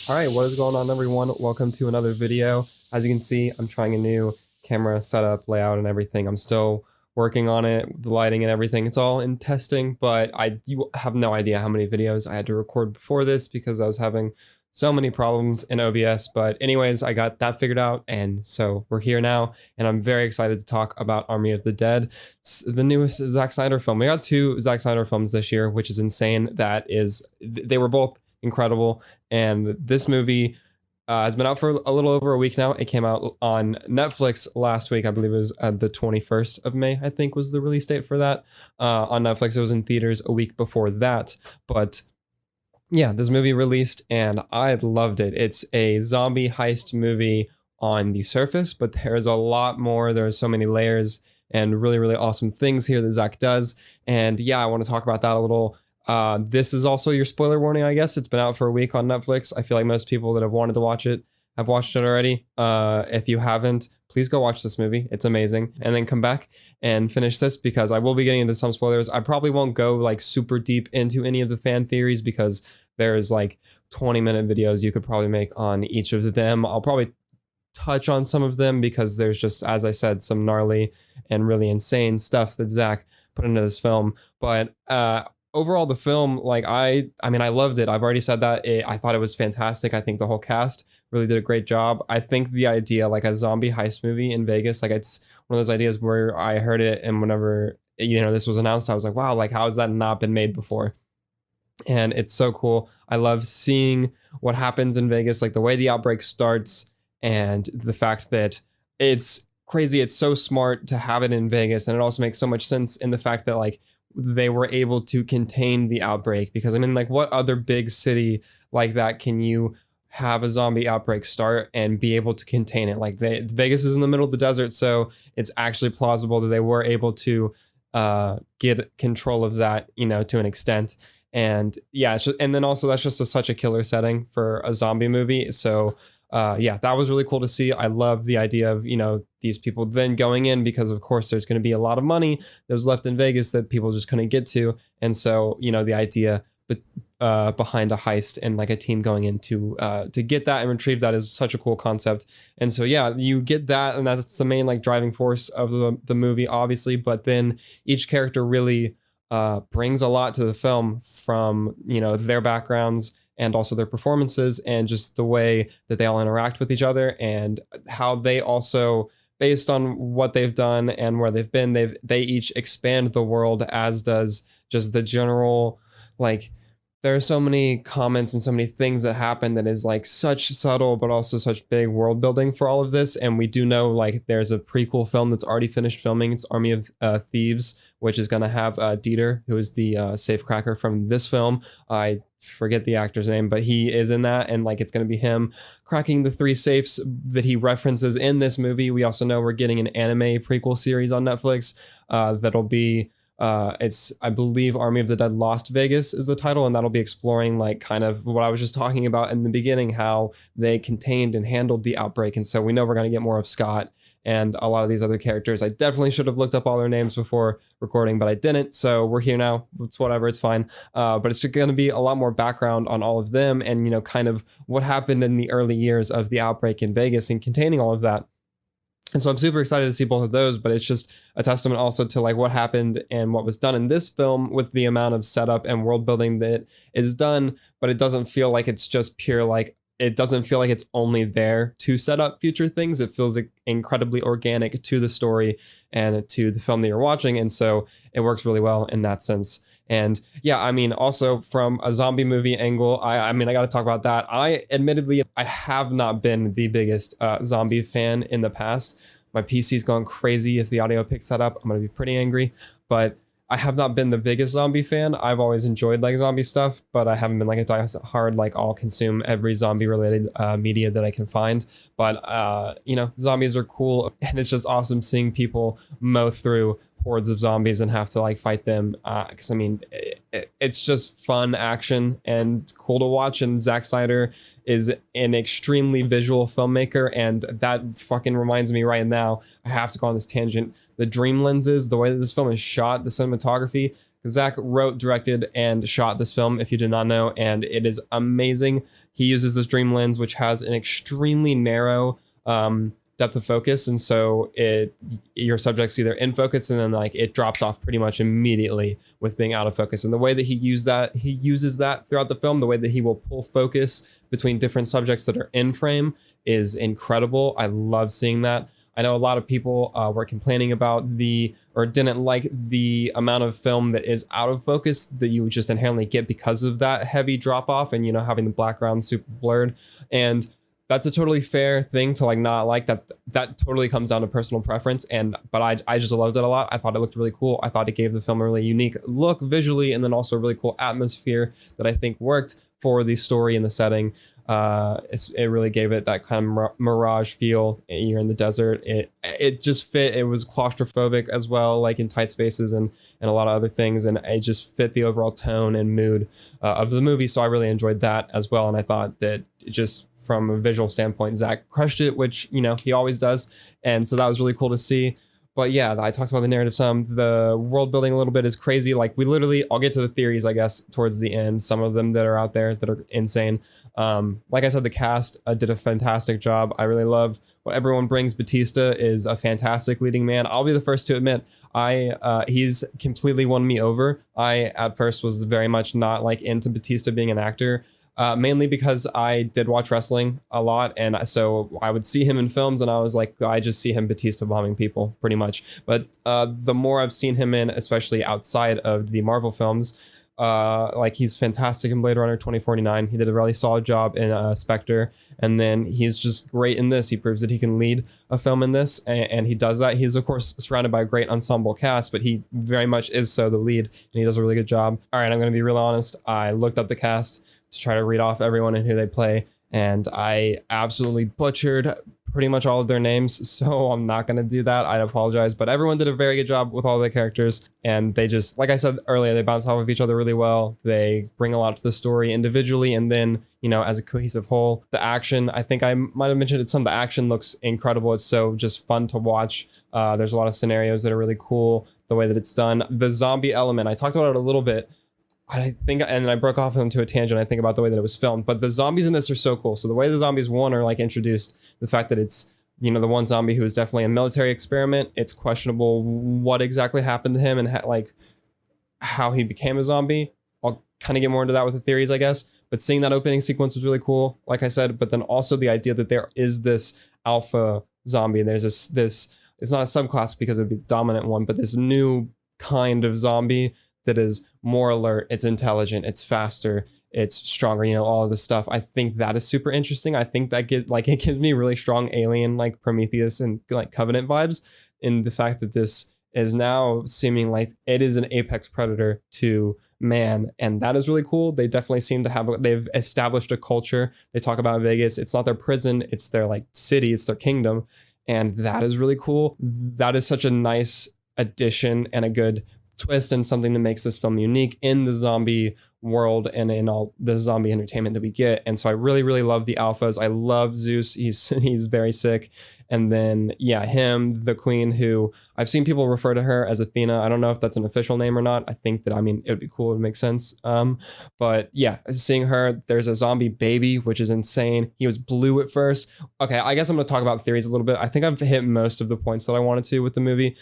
All right, what is going on, everyone? Welcome to another video. As you can see, I'm trying a new camera setup, layout, and everything. I'm still working on it, the lighting and everything. It's all in testing, but you have no idea how many videos I had to record before this because I was having so many problems in OBS. But anyways, I got that figured out, and so we're here now, and I'm very excited to talk about Army of the Dead. It's the newest Zack Snyder film. We got two Zack Snyder films this year, which is insane. They were both incredible. And this movie has been out for a little over a week now. It came out on Netflix last week. I believe it was the 21st of May, I think was the release date for that. On Netflix, it was in theaters a week before that. But yeah, this movie released and I loved it. It's a zombie heist movie on the surface, but there's a lot more. There's so many layers and really, really awesome things here that Zack does. And yeah, I want to talk about that a little. This is also your spoiler warning, I guess. It's been out for a week on Netflix. I feel like most people that have wanted to watch it have watched it already. If you haven't, please go watch this movie. It's amazing. And then come back and finish this because I will be getting into some spoilers. I probably won't go like super deep into any of the fan theories because there's like 20-minute videos you could probably make on each of them. I'll probably touch on some of them because there's just, as I said, some gnarly and really insane stuff that Zack put into this film. But overall, the film, like I mean, I loved it. I've already said that. I thought it was fantastic. I think the whole cast really did a great job. I think the idea, like a zombie heist movie in Vegas, like it's one of those ideas where I heard it, and whenever this was announced, I was like, wow, like how has that not been made before? And it's so cool. I love seeing what happens in Vegas, like the way the outbreak starts, and the fact that it's crazy. It's so smart to have it in Vegas, and it also makes so much sense in the fact that like they were able to contain the outbreak, because I mean, like, what other big city like that can you have a zombie outbreak start and be able to contain it? Like Vegas is in the middle of the desert, so it's actually plausible that they were able to get control of that, to an extent. And yeah, and then also that's just such a killer setting for a zombie movie. So yeah, that was really cool to see. I love the idea of, these people then going in because, of course, there's going to be a lot of money that was left in Vegas that people just couldn't get to. And so, the idea behind a heist and like a team going in to get that and retrieve that is such a cool concept. And so, yeah, you get that. And that's the main like driving force of the movie, obviously. But then each character really brings a lot to the film from, their backgrounds and also their performances and just the way that they all interact with each other and how they also, based on what they've done and where they've been, they each expand the world, as does just the general, like, there are so many comments and so many things that happen that is like such subtle but also such big world building for all of this. And we do know like there's a prequel film that's already finished filming. It's Army of Thieves, which is going to have Dieter, who is the safecracker from this film. I forget the actor's name, but he is in that, and like it's going to be him cracking the 3 safes that he references in this movie. We also know we're getting an anime prequel series on Netflix that'll be it's, I believe, Army of the Dead Lost Vegas is the title, and that'll be exploring like kind of what I was just talking about in the beginning, how they contained and handled the outbreak. And so we know we're going to get more of Scott and a lot of these other characters. I definitely should have looked up all their names before recording, but I didn't. So we're here now. It's whatever. It's fine. But it's going to be a lot more background on all of them and, kind of what happened in the early years of the outbreak in Vegas and containing all of that. And so I'm super excited to see both of those, but it's just a testament also to like what happened and what was done in this film with the amount of setup and world building that is done, but it doesn't feel like it's just pure, like, it doesn't feel like it's only there to set up future things. It feels like incredibly organic to the story and to the film that you're watching. And so it works really well in that sense. And yeah, I mean, also from a zombie movie angle, I mean, I got to talk about that. I have not been the biggest zombie fan in the past. My PC's gone crazy. If the audio picks that up, I'm going to be pretty angry. But I have not been the biggest zombie fan. I've always enjoyed like zombie stuff, but I haven't been like a die-hard, like I'll consume every zombie related media that I can find. But, zombies are cool. And it's just awesome seeing people mow through hordes of zombies and have to like fight them. Because I mean, it's just fun action and cool to watch. And Zack Snyder is an extremely visual filmmaker. And that fucking reminds me right now, I have to go on this tangent. The dream lenses, the way that this film is shot, the cinematography, Zack wrote, directed, and shot this film, if you did not know, and it is amazing. He uses this dream lens, which has an extremely narrow depth of focus, and so your subject's either in focus and then like it drops off pretty much immediately with being out of focus. And the way that he uses that throughout the film, the way that he will pull focus between different subjects that are in frame is incredible. I love seeing that. I know a lot of people were complaining about or didn't like the amount of film that is out of focus that you would just inherently get because of that heavy drop off and, having the background super blurred. And that's a totally fair thing to like not like that. That totally comes down to personal preference. But I just loved it a lot. I thought it looked really cool. I thought it gave the film a really unique look visually, and then also a really cool atmosphere that I think worked for the story and the setting. It really gave it that kind of mirage feel. You're in the desert. It just fit. It was claustrophobic as well, like in tight spaces and a lot of other things, and it just fit the overall tone and mood of the movie. So I really enjoyed that as well, and I thought that just from a visual standpoint, Zack crushed it, which he always does, and so that was really cool to see. But yeah, I talked about the narrative some. The world building a little bit is crazy. Like I'll get to the theories, I guess, towards the end. Some of them that are out there that are insane. Like I said, the cast did a fantastic job. I really love what everyone brings. Batista is a fantastic leading man. I'll be the first to admit, he's completely won me over. I at first was very much not like into Batista being an actor. Mainly because I did watch wrestling a lot, and so I would see him in films, and I was like, I just see him Batista bombing people, pretty much. But the more I've seen him in, especially outside of the Marvel films, like he's fantastic in Blade Runner 2049. He did a really solid job in Spectre, and then he's just great in this. He proves that he can lead a film in this, and he does that. He's, of course, surrounded by a great ensemble cast, but he very much is so the lead, and he does a really good job. All right, I'm going to be real honest. I looked up the cast to try to read off everyone and who they play, and I absolutely butchered pretty much all of their names, so I'm not going to do that. I apologize, but everyone did a very good job with all their characters, and they just, like I said earlier, they bounce off of each other really well. They bring a lot to the story individually, and then, as a cohesive whole. The action, I think I might have mentioned it some, the action looks incredible. It's so just fun to watch. There's a lot of scenarios that are really cool, the way that it's done. The zombie element, I talked about it a little bit, I think, and I broke off into a tangent, I think, about the way that it was filmed, but the zombies in this are so cool. So the way the zombies, one, are like introduced, the fact that it's, the one zombie who is definitely a military experiment. It's questionable what exactly happened to him and like how he became a zombie. I'll kind of get more into that with the theories, I guess. But seeing that opening sequence was really cool, like I said. But then also the idea that there is this alpha zombie, and there's this it's not a subclass because it would be the dominant one, but this new kind of zombie that is more alert, it's intelligent, it's faster, it's stronger, all of this stuff. I think that is super interesting. I think that it gives me really strong Alien, like Prometheus and like Covenant vibes, in the fact that this is now seeming like it is an apex predator to man, and that is really cool. They definitely seem to they've established a culture. They talk about Vegas. It's not their prison, it's their like city, it's their kingdom, and that is really cool. That is such a nice addition and a good twist, and something that makes this film unique in the zombie world and in all the zombie entertainment that we get. And so I really, really love the alphas. I love Zeus. He's very sick. And then, yeah, him, the queen, who I've seen people refer to her as Athena. I don't know if that's an official name or not. I think that, it would be cool. It would make sense. But yeah, seeing her, there's a zombie baby, which is insane. He was blue at first. Okay, I guess I'm going to talk about theories a little bit. I think I've hit most of the points that I wanted to with the movie.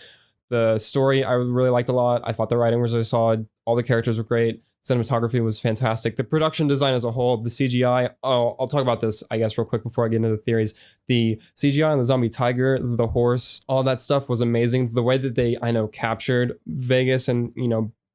The story I really liked a lot. I thought the writing was really solid. All the characters were great. Cinematography was fantastic. The production design as a whole, the CGI. Oh, I'll talk about this, I guess, real quick before I get into the theories. The CGI on the zombie tiger, the horse, all that stuff was amazing. The way that they, captured Vegas and,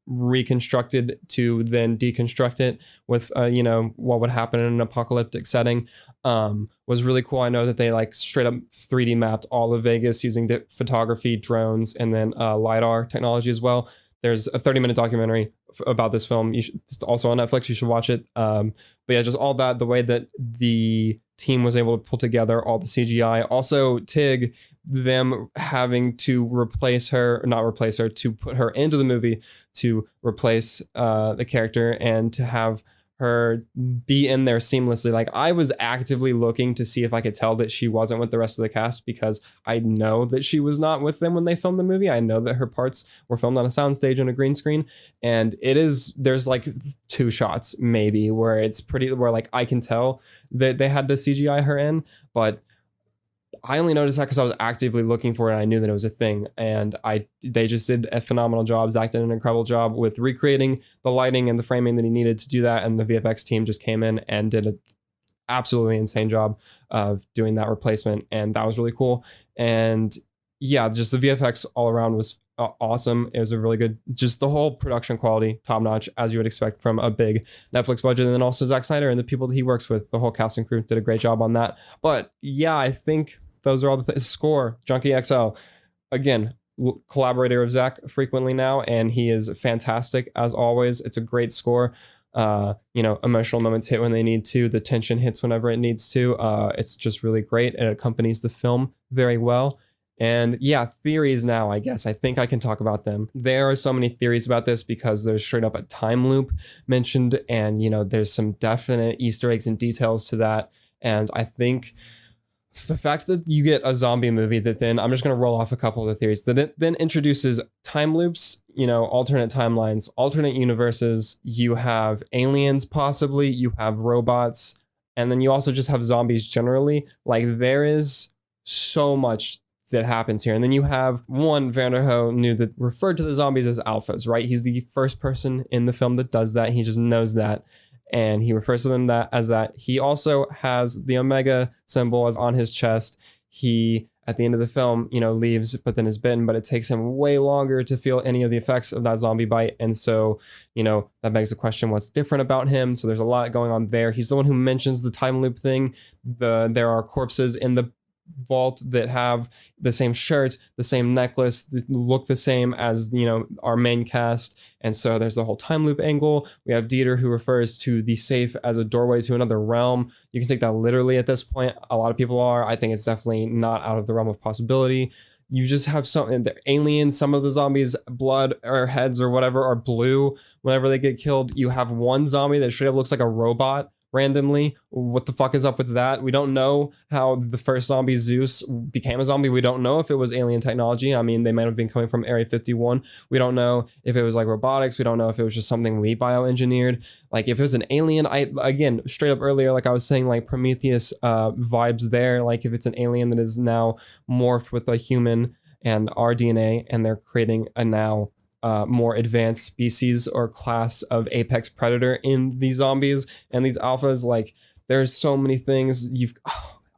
reconstructed to then deconstruct it with, what would happen in an apocalyptic setting was really cool. I know that they like straight up 3D mapped all of Vegas using photography, drones, and then LiDAR technology as well. There's a 30-minute documentary about this film. It's also on Netflix. You should watch it. But yeah, just all that, the way that the team was able to pull together all the CGI. Also, Tig, them having to to put her into the movie to replace the character and to have her be in there seamlessly. Like, I was actively looking to see if I could tell that she wasn't with the rest of the cast, because I know that she was not with them when they filmed the movie. I know that her parts were filmed on a soundstage and a green screen, and there's like 2 shots maybe where like I can tell that they had to CGI her in, but I only noticed that because I was actively looking for it and I knew that it was a thing. And they just did a phenomenal job. Zack did an incredible job with recreating the lighting and the framing that he needed to do that. And the VFX team just came in and did an absolutely insane job of doing that replacement. And that was really cool. And yeah, just the VFX all around was awesome. It was a really good, just the whole production quality, top notch, as you would expect from a big Netflix budget. And then also Zack Snyder and the people that he works with, the whole cast and crew did a great job on that. But yeah, I think those are all the things. Score, Junkie XL. Again, collaborator of Zack frequently now, and he is fantastic as always. It's a great score. Emotional moments hit when they need to. The tension hits whenever it needs to. It's just really great. It accompanies the film very well. And yeah, theories now, I guess. I think I can talk about them. There are so many theories about this because there's straight up a time loop mentioned, and there's some definite Easter eggs and details to that. And I think the fact that you get a zombie movie that then, I'm just going to roll off a couple of the theories, that it then introduces time loops, alternate timelines, alternate universes. You have aliens, possibly. You have robots. And then you also just have zombies generally. Like, there is so much that happens here. And then you have Vanderho knew that referred to the zombies as alphas, right? He's the first person in the film that does that. He just knows that. And he refers to them as that. He also has the Omega symbol as on his chest. He, at the end of the film, leaves, but then is bitten, but it takes him way longer to feel any of the effects of that zombie bite. And so, that begs the question, what's different about him? So there's a lot going on there. He's the one who mentions the time loop thing. There are corpses in the vault that have the same shirt, the same necklace, that look the same as our main cast. And so there's the whole time loop angle. We have Dieter, who refers to the safe as a doorway to another realm. You can take that literally at this point. A lot of people are. I think it's definitely not out of the realm of possibility. You just have something, the aliens, some of the zombies' blood or heads or whatever are blue whenever they get killed. You have one zombie that straight up looks like a robot randomly. What the fuck is up with that? We don't know how the first zombie, Zeus, became a zombie. We don't know if it was alien technology. I mean, they might have been coming from Area 51. We don't know if it was like robotics. We don't know if it was just something we bioengineered. Like, if it was an alien, again, straight up earlier, like I was saying, like Prometheus vibes there. Like, if it's an alien that is now morphed with a human and our DNA, and they're creating a now more advanced species or class of apex predator in these zombies and these alphas. Like, there's so many things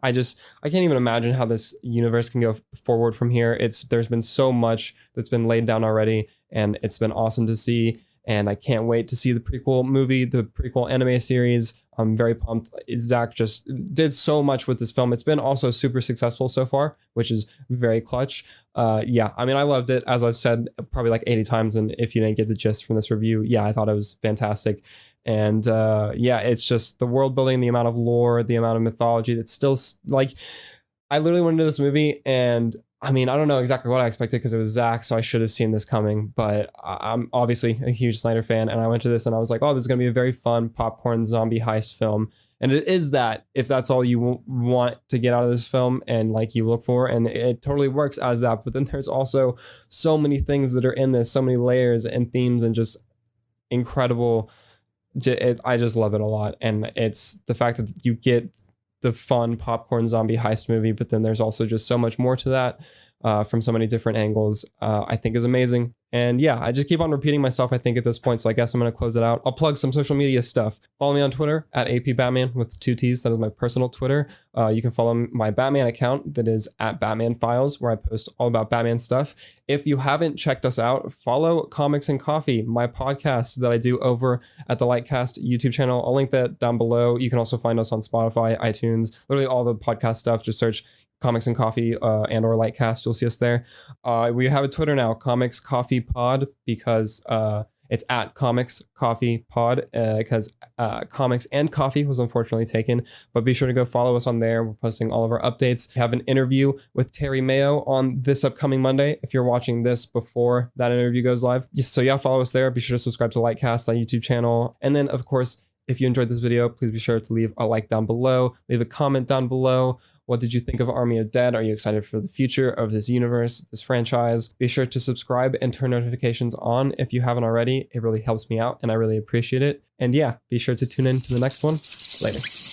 I can't even imagine how this universe can go forward from here. There's been so much that's been laid down already, and it's been awesome to see. And I can't wait to see the prequel movie, the prequel anime series. I'm very pumped. Zack just did so much with this film. It's been also super successful so far, which is very clutch. Yeah, I mean, I loved it, as I've said probably like 80 times. And if you didn't get the gist from this review, yeah, I thought it was fantastic. And yeah, it's just the world building, the amount of lore, the amount of mythology that's still like, I literally went into this movie and I mean, I don't know exactly what I expected because it was Zack, so I should have seen this coming, but I'm obviously a huge Snyder fan, and I went to this and I was like, oh, this is going to be a very fun popcorn zombie heist film. And it is that, if that's all you want to get out of this film and like you look for, and it totally works as that. But then there's also so many things that are in this, so many layers and themes, and just incredible. I just love it a lot. And it's the fact that you get the fun popcorn zombie heist movie, but then there's also just so much more to that from so many different angles, I think is amazing. And yeah, I just keep on repeating myself, I think, at this point. So I guess I'm going to close it out. I'll plug some social media stuff. Follow me on Twitter at APBatman with 2 T's. That is my personal Twitter. You can follow my Batman account that is at Batman Files, where I post all about Batman stuff. If you haven't checked us out, follow Comics and Coffee, my podcast that I do over at the Lightcast YouTube channel. I'll link that down below. You can also find us on Spotify, iTunes, literally all the podcast stuff. Just search Comics and Coffee and or Lightcast. You'll see us there. We have a Twitter now, Comics Coffee Pod, because it's at Comics Coffee Pod, because Comics and Coffee was unfortunately taken. But be sure to go follow us on there. We're posting all of our updates. We have an interview with Terry Mayo on this upcoming Monday, if you're watching this before that interview goes live. So yeah, follow us there. Be sure to subscribe to Lightcast, that YouTube channel. And then, of course, If you enjoyed this video, please be sure to leave a like down below, leave a comment down below. What did you think of Army of Dead? Are you excited for the future of this universe, this franchise? Be sure to subscribe and turn notifications on if you haven't already. It really helps me out and I really appreciate it. And yeah, be sure to tune in to the next one. Later.